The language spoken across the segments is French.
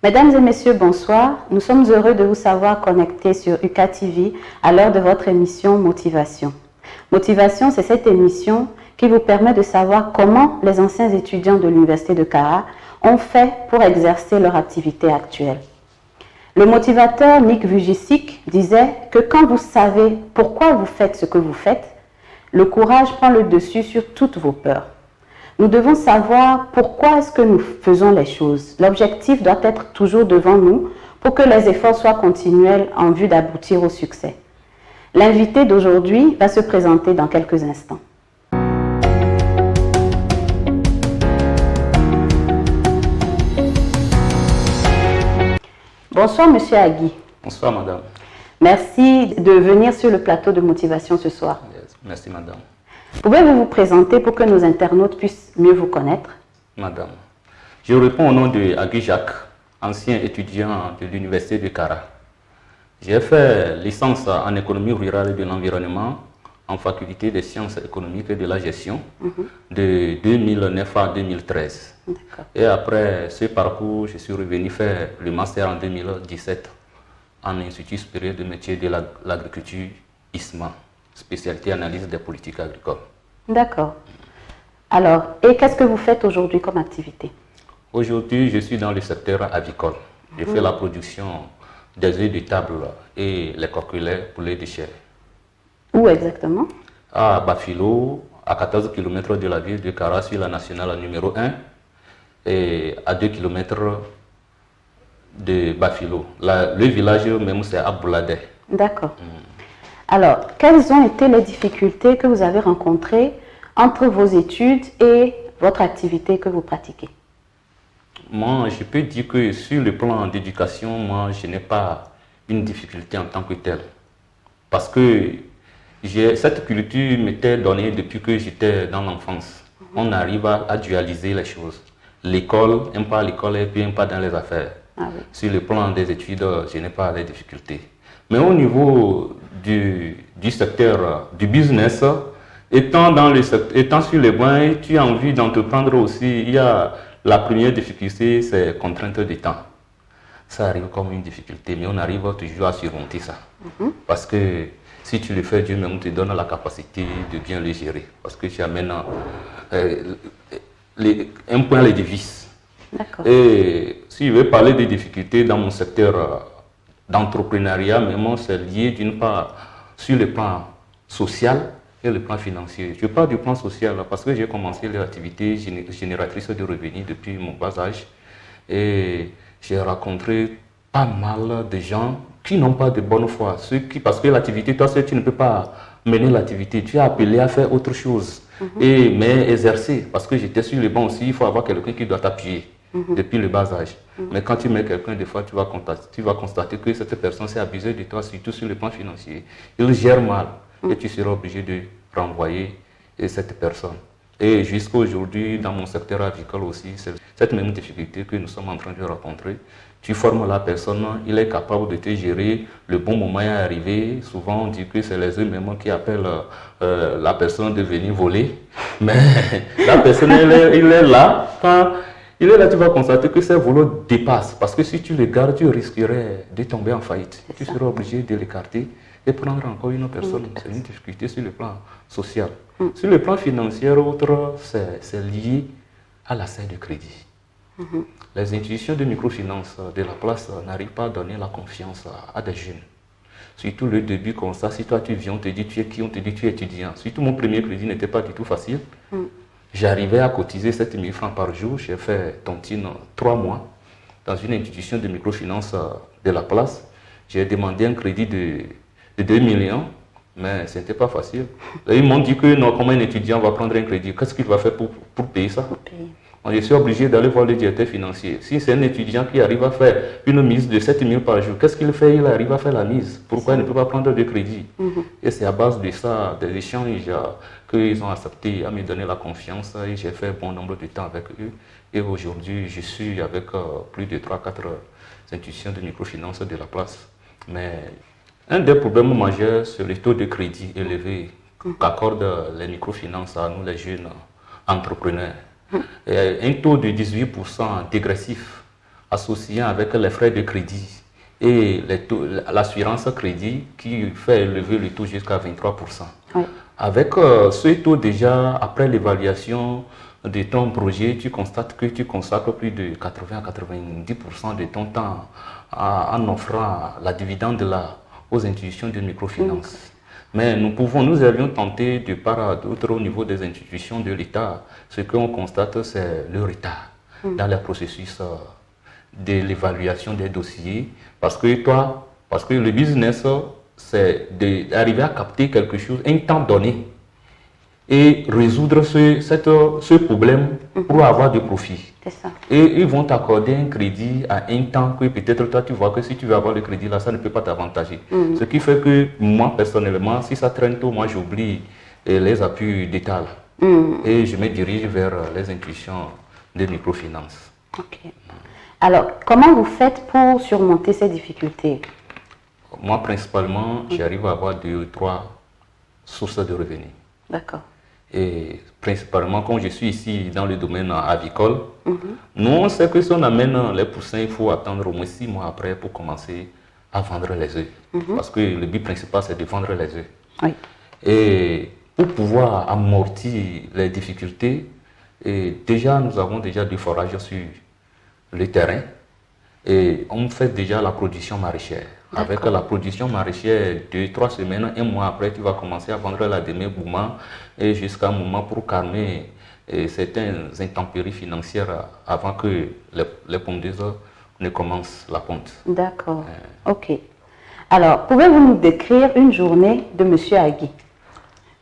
Mesdames et messieurs, bonsoir. Nous sommes heureux de vous savoir connectés sur UCA TV à l'heure de votre émission Motivation. Motivation, c'est cette émission qui vous permet de savoir comment les anciens étudiants de l'Université de Kara ont fait pour exercer leur activité actuelle. Le motivateur Nick Vujicic disait que quand vous savez pourquoi vous faites ce que vous faites, le courage prend le dessus sur toutes vos peurs. Nous devons savoir pourquoi est-ce que nous faisons les choses. L'objectif doit être toujours devant nous pour que les efforts soient continuels en vue d'aboutir au succès. L'invité d'aujourd'hui va se présenter dans quelques instants. Bonsoir Monsieur Agui. Bonsoir Madame. Merci de venir sur le plateau de Motivation ce soir. Merci Madame. Pouvez-vous vous présenter pour que nos internautes puissent mieux vous connaître? Madame, je réponds au nom de Agui Jacques, ancien étudiant de l'Université de Kara. J'ai fait licence en économie rurale et de l'environnement en faculté des sciences économiques et de la gestion de 2009 à 2013. Et après ce parcours, je suis revenu faire le master en 2017 en Institut supérieur de métier de l'agriculture ISMA, spécialité analyse des politiques agricoles. D'accord. Alors, et qu'est-ce que vous faites aujourd'hui comme activité? Aujourd'hui, je suis dans le secteur avicole. Je fais la production des œufs de table et les coquelets pour les déchets. Où exactement? À Bafilo, à 14 km de la ville de Kara, sur la nationale numéro 1, et à 2 km de Bafilo. Le village même, c'est à Bouladé. D'accord. Alors, quelles ont été les difficultés que vous avez rencontrées entre vos études et votre activité que vous pratiquez? Moi, je peux dire que sur le plan d'éducation, moi, je n'ai pas une difficulté en tant que telle. Parce que cette culture m'était donnée depuis que j'étais dans l'enfance. On arrive à dualiser les choses. L'école, un pas à l'école et puis un pas dans les affaires. Sur le plan des études, je n'ai pas de difficultés. Mais au niveau du secteur du business, étant sur les bancs, tu as envie d'entreprendre aussi. Il y a la première difficulté, c'est contrainte de temps. Ça arrive comme une difficulté, mais on arrive toujours à surmonter ça. Parce que si tu le fais, Dieu même te donne la capacité de bien le gérer. Parce que tu amènes un point les devises. Et si je veux parler des difficultés dans mon secteur d'entrepreneuriat, mais moi, c'est lié d'une part sur le plan social et le plan financier. Je parle du plan social parce que j'ai commencé l'activité génératrice de revenus depuis mon bas âge et j'ai rencontré pas mal de gens qui n'ont pas de bonne foi. Parce que l'activité, toi seul, tu ne peux pas mener l'activité. Tu es appelé à faire autre chose, mais exercer. Parce que j'étais sur le banc aussi, il faut avoir quelqu'un qui doit t'appuyer. Depuis le bas âge. Mais quand tu mets quelqu'un, des fois, tu vas constater que cette personne s'est abusée de toi, surtout sur le plan financier. Il gère mal et tu seras obligé de renvoyer cette personne. Et jusqu'à aujourd'hui, dans mon secteur agricole aussi, c'est cette même difficulté que nous sommes en train de rencontrer. Tu formes la personne, il est capable de te gérer, le bon moment est arrivé. Souvent, on dit que c'est les eux-mêmes qui appellent la personne de venir voler. Mais la personne, il est là. Il est là, tu vas constater que ces volos dépassent. Parce que si tu les gardes, tu risquerais de tomber en faillite. Tu seras obligé de l'écarter et prendre encore une personne. C'est une difficulté sur le plan social. Sur le plan financier, autre, c'est lié à l'accès de crédit. Les institutions de microfinance de la place n'arrivent pas à donner la confiance à des jeunes. Surtout le début comme ça, si toi tu viens, on te dit tu es qui, on te dit tu es étudiant. Surtout mon premier crédit n'était pas du tout facile. J'arrivais à cotiser 7 000 francs par jour. J'ai fait tontine 3 mois dans une institution de microfinance de la place. J'ai demandé un crédit de 2 millions, mais ce n'était pas facile. Et ils m'ont dit que non, comment un étudiant va prendre un crédit? Qu'est-ce qu'il va faire pour payer ça? Je suis obligé d'aller voir le directeur financier. Si c'est un étudiant qui arrive à faire une mise de 7 000 par jour, qu'est-ce qu'il fait? Il arrive à faire la mise. Pourquoi il ne peut pas prendre de crédit? Et c'est à base de ça, des échanges, qu'ils ont accepté à me donner la confiance. Et j'ai fait un bon nombre de temps avec eux. Et aujourd'hui, je suis avec plus de 3-4 institutions de microfinance de la place. Mais un des problèmes majeurs, c'est le taux de crédit élevé qu'accordent les microfinances à nous, les jeunes entrepreneurs. Et un taux de 18% dégressif associant avec les frais de crédit et l'assurance crédit qui fait élever le taux jusqu'à 23%. Oui. Avec ce taux déjà, après l'évaluation de ton projet, tu constates que tu consacres plus de 80 à 90% de ton temps en offrant la dividende aux institutions de microfinance. Mais nous avions tenté de part à d'autre au niveau des institutions de l'État. Ce qu'on constate, c'est le retard dans le processus de l'évaluation des dossiers. Parce que le business, c'est d'arriver à capter quelque chose, un temps donné, et résoudre ce problème pour avoir du profit. C'est ça. Et ils vont t'accorder un crédit à un temps que peut-être toi tu vois que si tu veux avoir le crédit là, ça ne peut pas t'avantager. Ce qui fait que moi personnellement, si ça traîne tôt, moi j'oublie les appuis d'État et je me dirige vers les institutions de microfinance. Ok. Alors, comment vous faites pour surmonter ces difficultés? Moi principalement, j'arrive à avoir 2 ou 3 sources de revenus. D'accord. Et principalement, quand je suis ici dans le domaine avicole, nous on sait que si on amène les poussins, il faut attendre au moins 6 mois après pour commencer à vendre les œufs. Parce que le but principal, c'est de vendre les œufs. Oui. Et pour pouvoir amortir les difficultés, déjà nous avons déjà du forage sur le terrain et on fait déjà la production maraîchère. Avec la production maraîchère, 2-3 semaines, 1 mois après, tu vas commencer à vendre la demi-bourma et jusqu'à un moment pour calmer certaines intempéries financières avant que les pondeuses ne commencent la ponte. D'accord. Ok. Alors, pouvez-vous nous décrire une journée de M. Agui?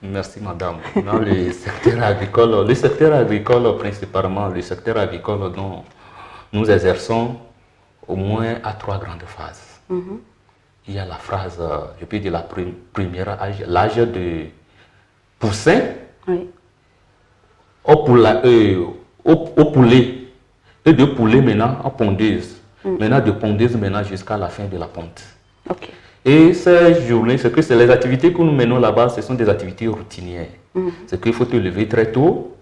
Merci madame. Dans le secteur agricole principalement, le secteur agricole dont nous exerçons au moins à 3 grandes phases. Il y a la phrase, je peux dire la première, l'âge de poussin au poulet et de poulet maintenant en pondeuse. Maintenant de pondeuse maintenant jusqu'à la fin de la ponte. Ok. Et ces journées, c'est les activités que nous menons là-bas, ce sont des activités routinières. C'est qu'il faut te lever très tôt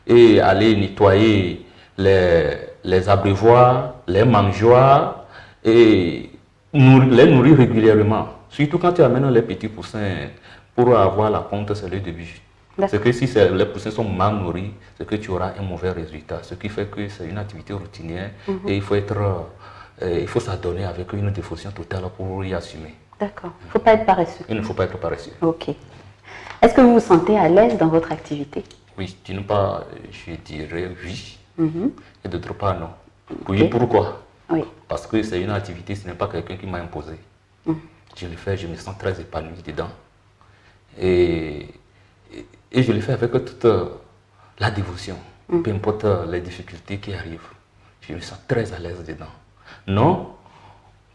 et aller nettoyer les abreuvoirs, les mangeoires et les nourrir régulièrement. Surtout quand tu amènes les petits poussins pour avoir la ponte, c'est le début. C'est que si les poussins sont mal nourris, c'est que tu auras un mauvais résultat. Ce qui fait que c'est une activité routinière et il faut s'adonner avec une dévotion totale pour y assumer. D'accord. Il ne faut pas être paresseux. Il ne faut pas être paresseux. Ok. Est-ce que vous vous sentez à l'aise dans votre activité? Oui, d'une part, je dirais oui. Et d'autre part, non. Oui, pourquoi? Oui. Parce que c'est une activité, ce n'est pas quelqu'un qui m'a imposé. Je le fais, je me sens très épanoui dedans. Et je le fais avec toute la dévotion. Peu importe les difficultés qui arrivent. Je me sens très à l'aise dedans. Non,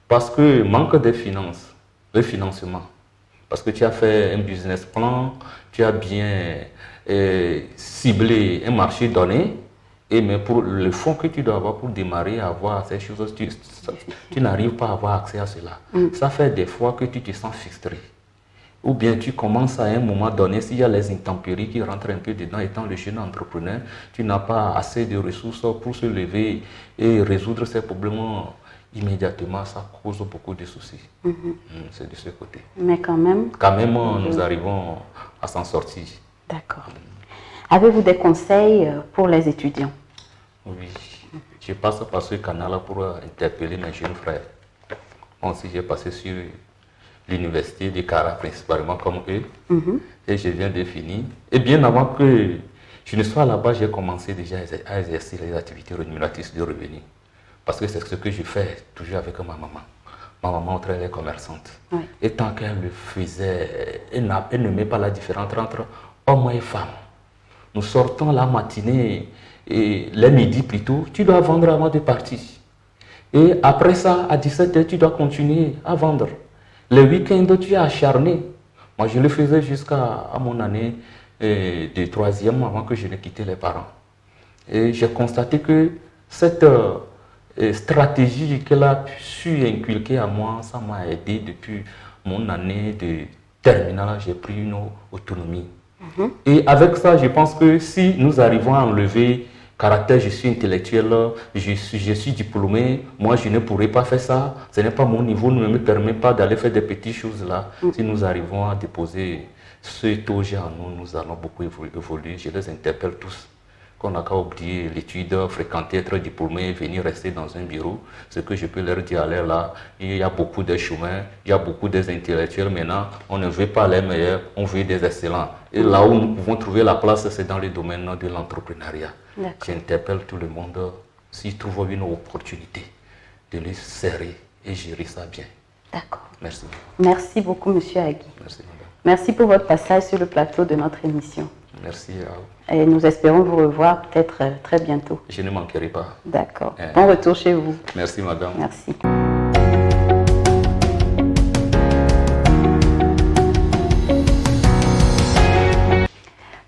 parce que manque de finances, de financement. Parce que tu as fait un business plan, tu as bien ciblé un marché donné, mais pour le fonds que tu dois avoir pour démarrer à avoir ces choses, tu n'arrives pas à avoir accès à cela. Ça fait des fois que tu te sens frustré. Ou bien tu commences à un moment donné, s'il y a les intempéries qui rentrent un peu dedans, étant le jeune entrepreneur, tu n'as pas assez de ressources pour se lever et résoudre ces problèmes immédiatement. Ça cause beaucoup de soucis. C'est de ce côté. Mais quand même... nous arrivons à s'en sortir. D'accord. Avez-vous des conseils pour les étudiants? Oui. Je passe par ce canal pour interpeller mes jeunes frères. Moi aussi, j'ai passé sur l'université de Kara principalement comme eux. Et je viens de finir. Et bien avant que je ne sois là-bas, j'ai commencé déjà à exercer les activités rémunératrices de revenus. Parce que c'est ce que je fais toujours avec ma maman. Ma maman, elle est commerçante. Et tant qu'elle le faisait, elle ne met pas la différence entre homme et femme. Nous sortons la matinée et le midi plutôt, tu dois vendre avant de partir. Et après ça, à 17h, tu dois continuer à vendre. Le week-end, tu es acharné. Moi, je le faisais jusqu'à mon année de 3e avant que je ne quitte les parents. Et j'ai constaté que cette stratégie qu'elle a su inculquer à moi, ça m'a aidé depuis mon année de terminale. J'ai pris une autonomie. Et avec ça, je pense que si nous arrivons à enlever caractère, je suis intellectuel, je suis diplômé, moi je ne pourrais pas faire ça, ce n'est pas mon niveau, ne me permet pas d'aller faire des petites choses là. Si nous arrivons à déposer ce taux en nous, nous allons beaucoup évoluer. Je les interpelle tous. Qu'on n'a qu'à oublier l'étude, fréquenter, être diplômé, venir rester dans un bureau. Ce que je peux leur dire à l'air là, il y a beaucoup de chemins, il y a beaucoup d'intellectuels maintenant. On ne veut pas les meilleurs, on veut des excellents. Et là où nous pouvons trouver la place, c'est dans le domaine de l'entrepreneuriat. J'interpelle tout le monde, s'ils trouvent une opportunité, de les serrer et gérer ça bien. D'accord. Merci. Merci beaucoup, M. Agui. Merci, madame. Merci pour votre passage sur le plateau de notre émission. Merci à vous. Et nous espérons vous revoir peut-être très bientôt. Je ne manquerai pas. D'accord. Bon retour chez vous. Merci, madame. Merci.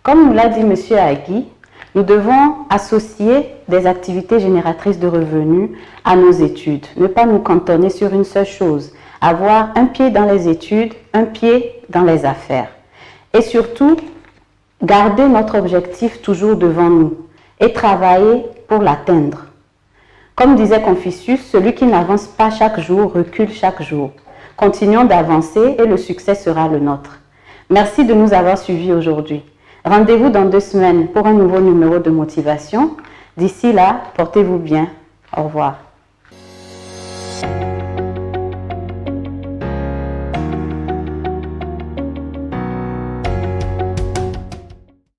Comme nous l'a dit M. Agui, nous devons associer des activités génératrices de revenus à nos études. Ne pas nous cantonner sur une seule chose. Avoir un pied dans les études, un pied dans les affaires. Et surtout, garder notre objectif toujours devant nous et travailler pour l'atteindre. Comme disait Confucius, celui qui n'avance pas chaque jour recule chaque jour. Continuons d'avancer et le succès sera le nôtre. Merci de nous avoir suivis aujourd'hui. Rendez-vous dans 2 semaines pour un nouveau numéro de motivation. D'ici là, portez-vous bien. Au revoir.